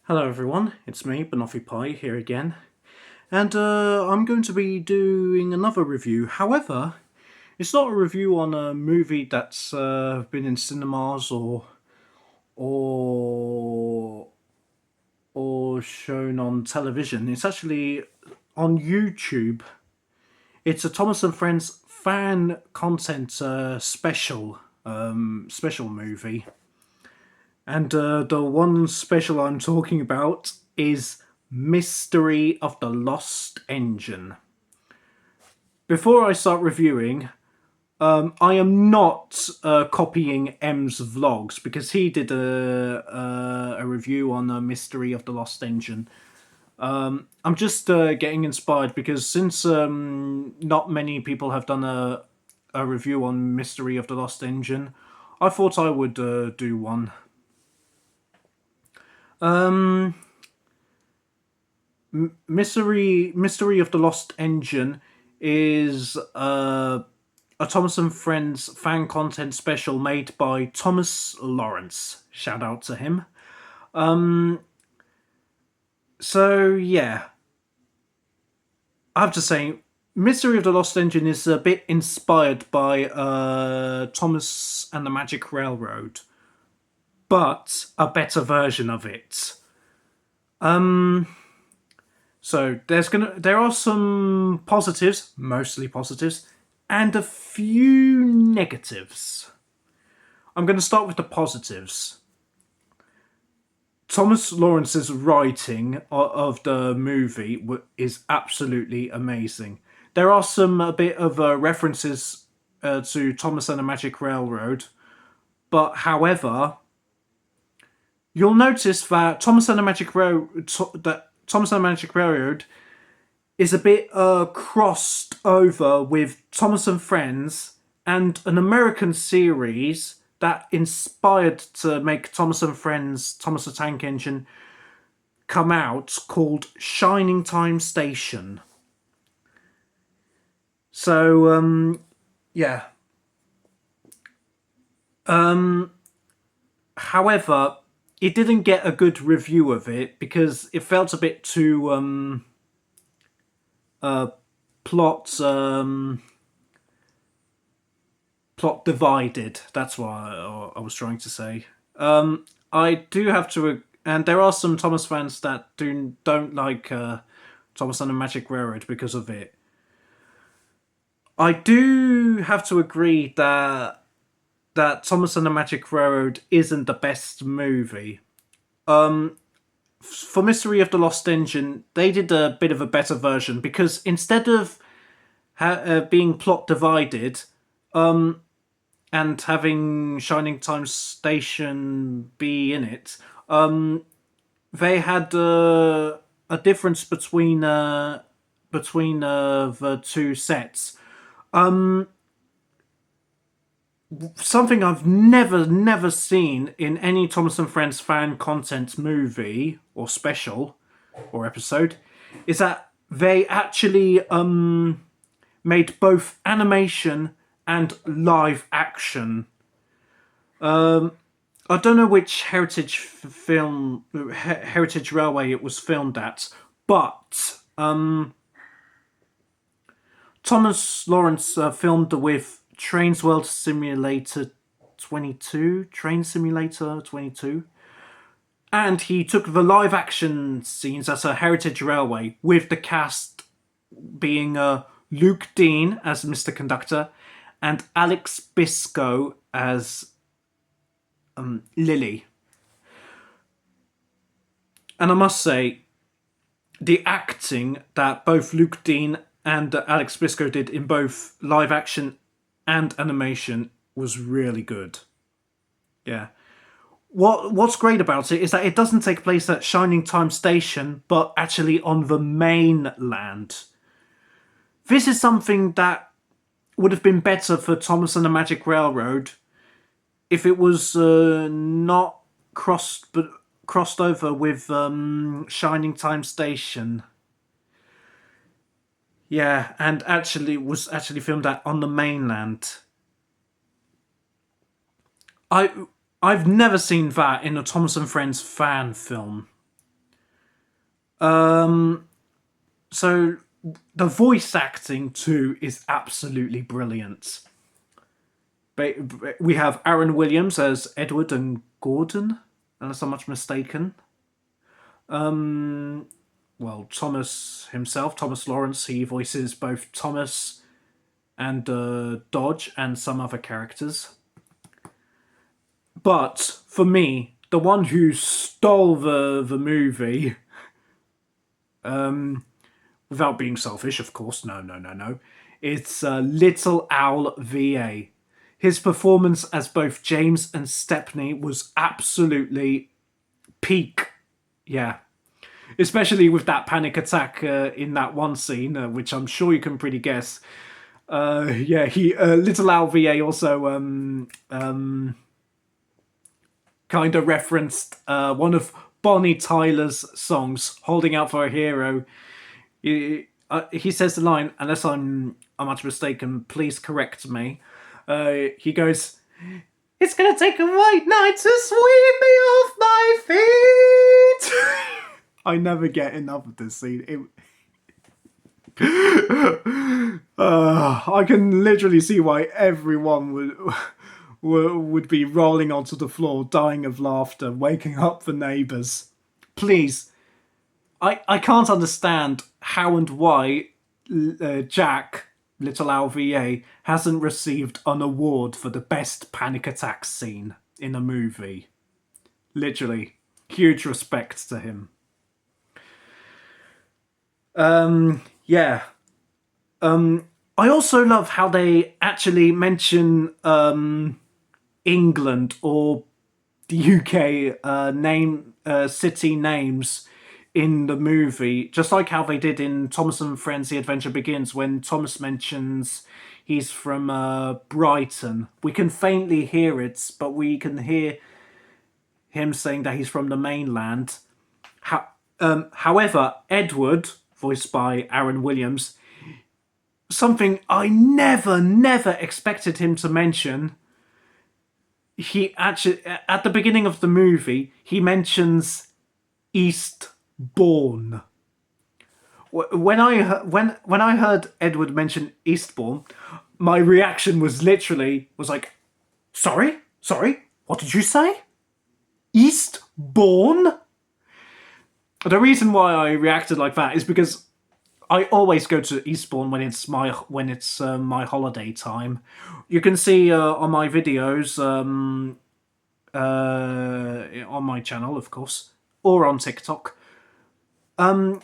Hello everyone, it's me, Banoffee Pie, here again. And I'm going to be doing another review. However, it's not a review on a movie that's been in cinemas or or shown on television. It's actually on YouTube. It's a Thomas and Friends fan content special movie. And the one special I'm talking about is Mystery of the Lost Engine. Before I start reviewing, I am not copying M's vlogs because he did a review on the Mystery of the Lost Engine. I'm just getting inspired because since not many people have done a review on Mystery of the Lost Engine, I thought I would do one. Mystery of the Lost Engine is a Thomas and Friends fan content special made by Thomas Lawrence. Shout out to him. So yeah, I have to say, Mystery of the Lost Engine is a bit inspired by Thomas and the Magic Railroad, but a better version of it. So there are some positives, mostly positives, and a few negatives. I'm gonna start with the positives. Thomas Lawrence's writing of the movie is absolutely amazing. There are some a bit of references to Thomas and the Magic Railroad, but however, you'll notice that Thomas and the Magic Railroad is a bit crossed over with Thomas and Friends and an American series that inspired to make Thomas and Friends, Thomas the Tank Engine, come out called Shining Time Station. So, yeah. However, it didn't get a good review of it because it felt a bit too plot plot divided. That's what I was trying to say. I do have to, and there are some Thomas fans that don't like Thomas and the Magic Railroad because of it. I do have to agree that Thomas and the Magic Railroad isn't the best movie. For Mystery of the Lost Engine, they did a bit of a better version because instead of being plot divided, and having Shining Time Station be in it, they had a difference between the two sets. Something I've never seen in any Thomas and Friends fan content movie or special or episode is that they actually made both animation and live action. I don't know which Heritage Railway it was filmed at, but Thomas Lawrence filmed with Train Simulator 22, and he took the live action scenes at a Heritage Railway with the cast being Luke Dean as Mr. Conductor and Alex Biscoe as Lily. And I must say, the acting that both Luke Dean and Alex Biscoe did in both live action and animation was really good. Yeah. What's great about it is that it doesn't take place at Shining Time Station, but actually on the mainland. This is something that would have been better for Thomas and the Magic Railroad if it was not crossed over with Shining Time Station. Yeah, and actually was actually filmed on the mainland. I've never seen that in a Thomas and Friends fan film. Um, so the voice acting too is absolutely brilliant. We have Aaron Williams as Edward and Gordon, unless I'm much mistaken. Well, Thomas himself, Thomas Lawrence, he voices both Thomas and Dodge and some other characters. But for me, the one who stole the movie, without being selfish, of course, no, it's Little Owl VA. His performance as both James and Stepney was absolutely peak. Yeah, especially with that panic attack in that one scene, which I'm sure you can pretty guess. Yeah, he Little Al VA also kind of referenced one of Bonnie Tyler's songs, "Holding Out for a Hero." He says the line, unless I'm much mistaken, please correct me. He goes, "It's gonna take a white knight to sweep me off my feet." I never get enough of this scene. I can literally see why everyone would be rolling onto the floor, dying of laughter, waking up the neighbours. Please, I can't understand how and why Jack, Little LVA, hasn't received an award for the best panic attack scene in a movie. Literally, huge respect to him. Yeah. I also love how they actually mention England or the UK city names in the movie, just like how they did in Thomas and Friends: The Adventure Begins, when Thomas mentions he's from Brighton. We can faintly hear it, but we can hear him saying that he's from the mainland. However, Edward, voiced by Aaron Williams, something I never expected him to mention. He actually, at the beginning of the movie, he mentions Eastbourne. When I heard Edward mention Eastbourne, my reaction was like, sorry, what did you say? Eastbourne? The reason why I reacted like that is because I always go to Eastbourne when it's my holiday time. You can see on my videos on my channel, of course, or on TikTok. I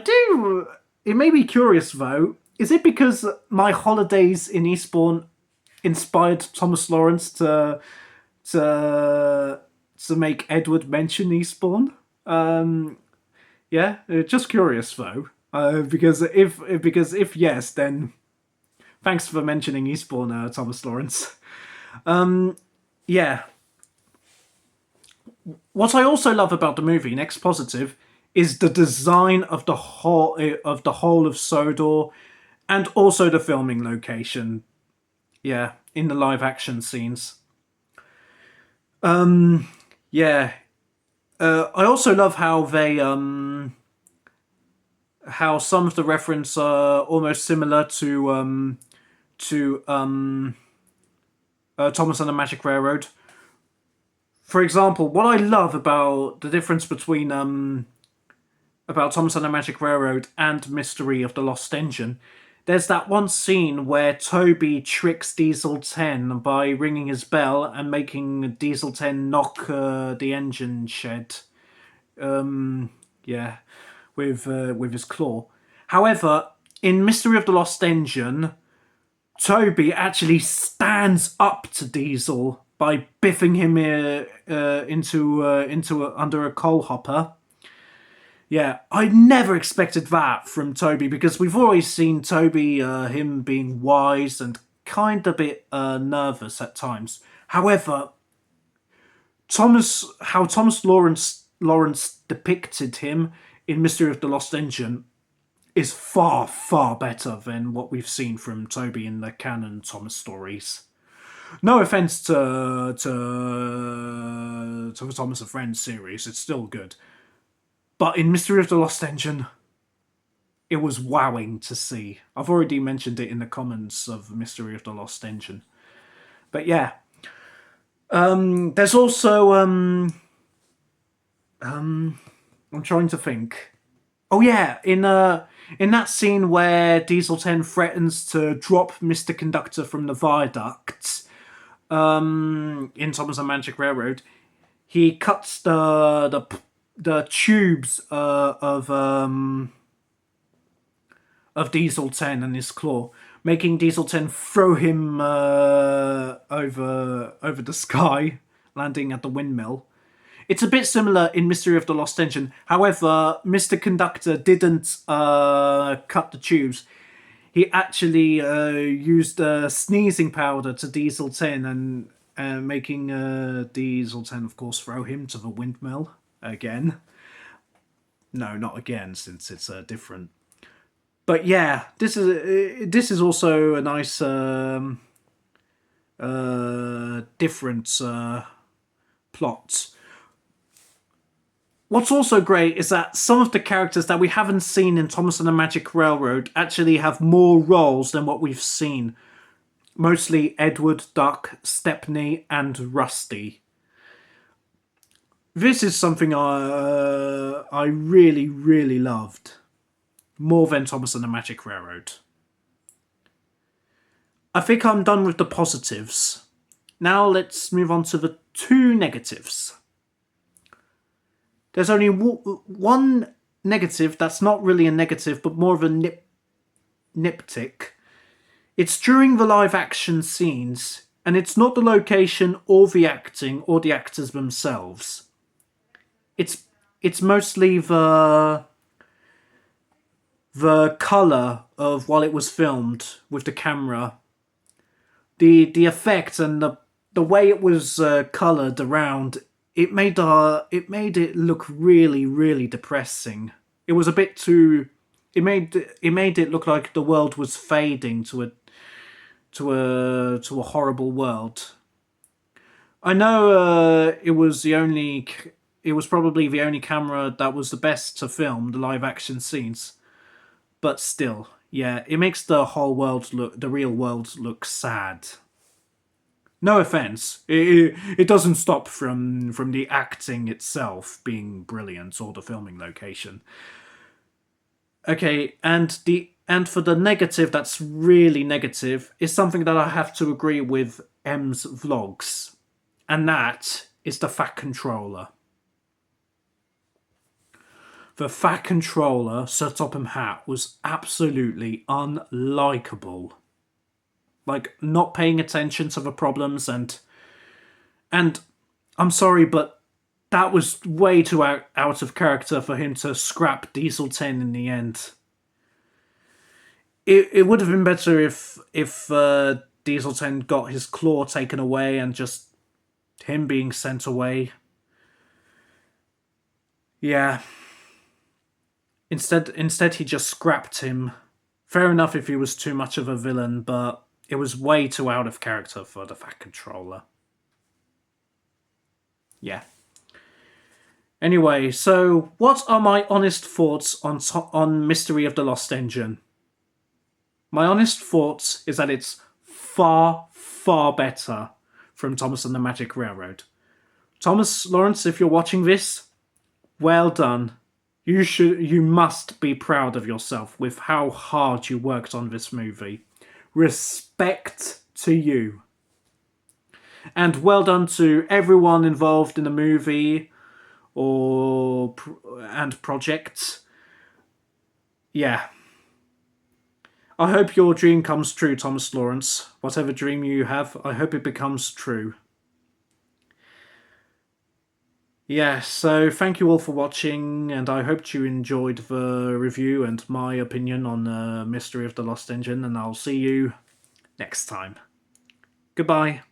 do. It made me curious though. Is it because my holidays in Eastbourne inspired Thomas Lawrence to make Edward mention Eastbourne? Yeah, just curious though. Because if yes, then thanks for mentioning Eastbourne, Thomas Lawrence. Yeah. What I also love about the movie, next positive, is the design of the whole of Sodor, and also the filming location. Yeah, in the live action scenes. Yeah. I also love how they how some of the reference are almost similar to Thomas and the Magic Railroad. For example, what I love about the difference between about Thomas and the Magic Railroad and Mystery of the Lost Engine, there's that one scene where Toby tricks Diesel 10 by ringing his bell and making Diesel 10 knock the engine shed. Yeah, with his claw. However, in Mystery of the Lost Engine, Toby actually stands up to Diesel by biffing him into under a coal hopper. Yeah, I never expected that from Toby because we've always seen Toby him being wise and kind of a bit nervous at times. However, Thomas Lawrence depicted him in Mystery of the Lost Engine is far better than what we've seen from Toby in the canon Thomas stories. No offense to the Thomas and Friends series, it's still good. But in Mystery of the Lost Engine, it was wowing to see. I've already mentioned it in the comments of Mystery of the Lost Engine. But yeah. There's also I'm trying to think. Oh yeah, in that scene where Diesel 10 threatens to drop Mr. Conductor from the viaduct, in Thomas and Magic Railroad, he cuts the tubes of Diesel 10 and his claw, making Diesel 10 throw him over the sky, landing at the windmill. It's a bit similar in Mystery of the Lost Engine. However, Mr. Conductor didn't cut the tubes. He actually used sneezing powder to Diesel 10 and making Diesel 10, of course, throw him to the windmill again. No, not again, since it's different. But yeah, this is also a nice different plot. What's also great is that some of the characters that we haven't seen in Thomas and the Magic Railroad actually have more roles than what we've seen. Mostly Edward, Duck, Stepney, and Rusty. This is something I really, really loved. More than Thomas and the Magic Railroad. I think I'm done with the positives. Now let's move on to the 2 negatives. There's only one negative that's not really a negative, but more of a niptick. It's during the live action scenes, and it's not the location or the acting or the actors themselves. It's mostly the colour of while it was filmed with the camera. The effect and the way it was coloured around. It made it look really, really depressing. It was a bit too. It made it look like the world was fading to a horrible world. I know it was probably the only camera that was the best to film the live action scenes, but still, yeah, it makes the real world look sad. No offense, it doesn't stop from the acting itself being brilliant or the filming location. Okay, and for the negative that's really negative is something that I have to agree with M's vlogs, and that is the Fat Controller. The Fat Controller, Sir Topham Hatt, was absolutely unlikable. Like, not paying attention to the problems and I'm sorry, but that was way too out of character for him to scrap Diesel 10 in the end. It would have been better if Diesel 10 got his claw taken away and just him being sent away. Yeah. Instead he just scrapped him. Fair enough if he was too much of a villain, but it was way too out of character for the Fat Controller. Yeah. Anyway, so what are my honest thoughts on Mystery of the Lost Engine? My honest thoughts is that it's far, far better from Thomas and the Magic Railroad. Thomas Lawrence, if you're watching this, well done. You must be proud of yourself with how hard you worked on this movie. Respect to you. And well done to everyone involved in the movie and project. Yeah. I hope your dream comes true, Thomas Lawrence. Whatever dream you have, I hope it becomes true. Yeah, so thank you all for watching, and I hope you enjoyed the review and my opinion on Mystery of the Lost Engine, and I'll see you next time. Goodbye.